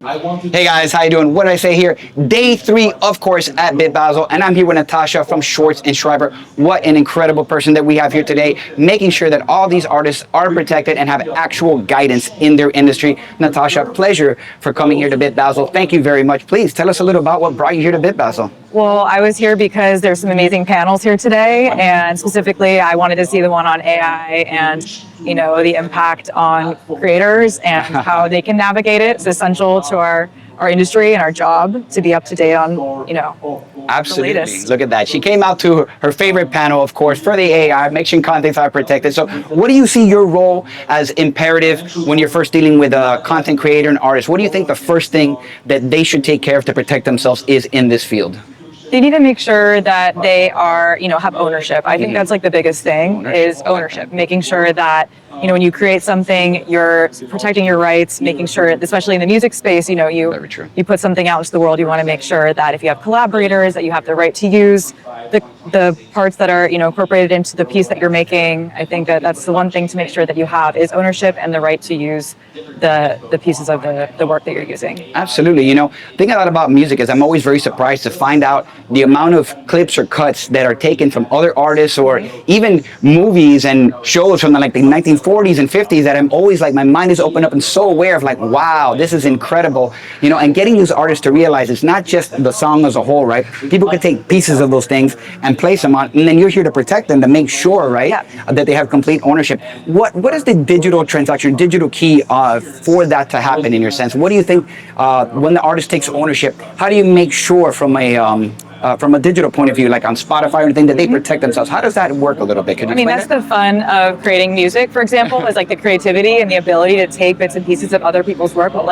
Hey guys, how you doing? What did I say here? Day 3, of course, at Bit Basel, and I'm here with Natasha from Schwartz Schreiber. What an incredible person that we have here today, making sure that all these artists are protected and have actual guidance in their industry. Natasha, pleasure for coming here to Bit Basel. Thank you very much. Please tell us a little about what brought you here to Bit Basel. Well, I was here because there's some amazing panels here today, and specifically I wanted to see the one on AI and the impact on creators and how they can navigate it. It's essential to our industry and our job to be up to date on Absolutely. the latest. Look at that. She came out to her favorite panel, of course, for the AI, making contents are protected. So what do you see your role as imperative when you're first dealing with a content creator and artist? What do you think the first thing that they should take care of to protect themselves is in this field? They need to make sure that they are, have ownership. I think that's like the biggest thing is ownership, making sure that, when you create something, you're protecting your rights, making sure, especially in the music space, you put something out into the world, you want to make sure that if you have collaborators, that you have the right to use the parts that are, incorporated into the piece that you're making. I think that that's the one thing to make sure that you have is ownership and the right to use the pieces of the work that you're using. Absolutely. Thinking a lot about music is I'm always very surprised to find out the amount of clips or cuts that are taken from other artists or even movies and shows from the 1940s and 50s that I'm always my mind is open up and so aware of wow, this is incredible, and getting these artists to realize it's not just the song as a whole, right? People can take pieces of those things and place them on, and then you're here to protect them, to make sure, right, that they have complete ownership. What is the digital transaction, digital key for that to happen in your sense? What do you think when the artist takes ownership, how do you make sure from a digital point of view, like on Spotify or anything, that they protect themselves? How does that work a little bit? That's the fun of creating music, for example, is the creativity and the ability to take bits and pieces of other people's work. But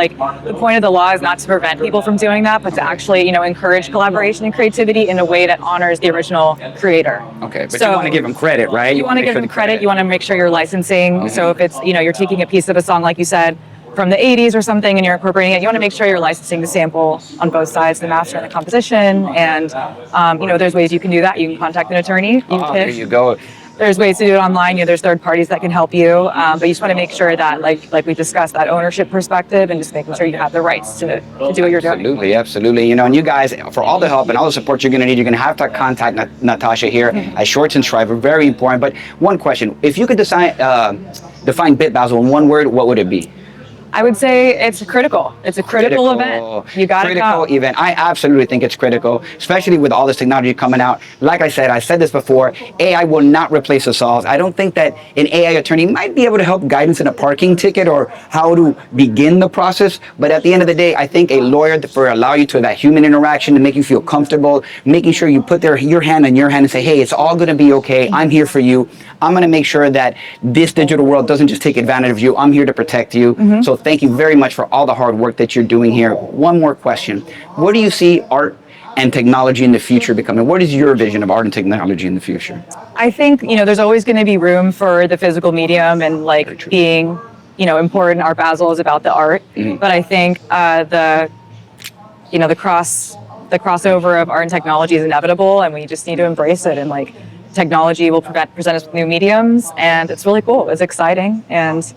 the point of the law is not to prevent people from doing that, but to actually, encourage collaboration and creativity in a way that honors the original creator. Okay, but you want to give them credit, right? You want to give them credit. You want to make sure you're licensing. So if it's, you're taking a piece of a song, like you said, from the 80s or something, and you're incorporating it, you want to make sure you're licensing the sample on both sides, the master and the composition. And, there's ways you can do that. You can contact an attorney. You can there you go. There's ways to do it online. There's third parties that can help you. But you just want to make sure that, like we discussed, that ownership perspective and just making sure you have the rights to do what you're doing. Absolutely. And you guys, for all the help and all the support you're going to need, you're going to have to contact Natasha here at Schwartz Schreiber. Very important. But one question, if you could define Bit Basel in one word, what would it be? I would say it's critical. It's a critical event. You got to go. Critical event. I absolutely think it's critical, especially with all this technology coming out. Like I said this before, AI will not replace us all. I don't think that an AI attorney might be able to help guidance in a parking ticket or how to begin the process. But at the end of the day, I think a lawyer allow you to have that human interaction to make you feel comfortable, making sure you put your hand in your hand and say, hey, it's all going to be okay. I'm here for you. I'm going to make sure that this digital world doesn't just take advantage of you. I'm here to protect you. So thank you very much for all the hard work that you're doing here. One more question. What do you see art and technology in the future becoming? What is your vision of art and technology in the future? I think, there's always going to be room for the physical medium and being, important. Art Basel is about the art. But I think the crossover of art and technology is inevitable, and we just need to embrace it. And technology will present us with new mediums, and it's really cool. It's exciting, and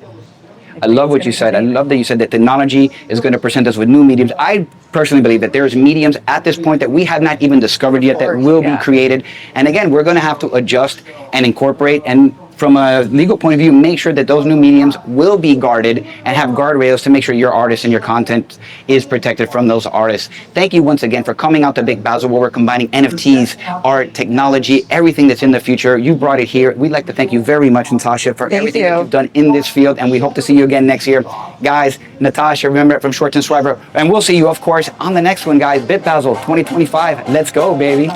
I love what you said. I love that you said that technology is going to present us with new mediums. I personally believe that there's mediums at this point that we have not even discovered yet that will be created. And again, we're going to have to adjust and incorporate, and from a legal point of view, make sure that those new mediums will be guarded and have guardrails to make sure your artist and your content is protected from those artists. Thank you once again for coming out to Bit Basel, where we're combining NFTs, art, technology, everything that's in the future. You brought it here. We'd like to thank you very much, Natasha, for everything that you've done in this field, and we hope to see you again next year. Guys, Natasha, remember, from Schwartz Schreiber, and we'll see you, of course, on the next one, guys. Bit Basel 2025. Let's go, baby.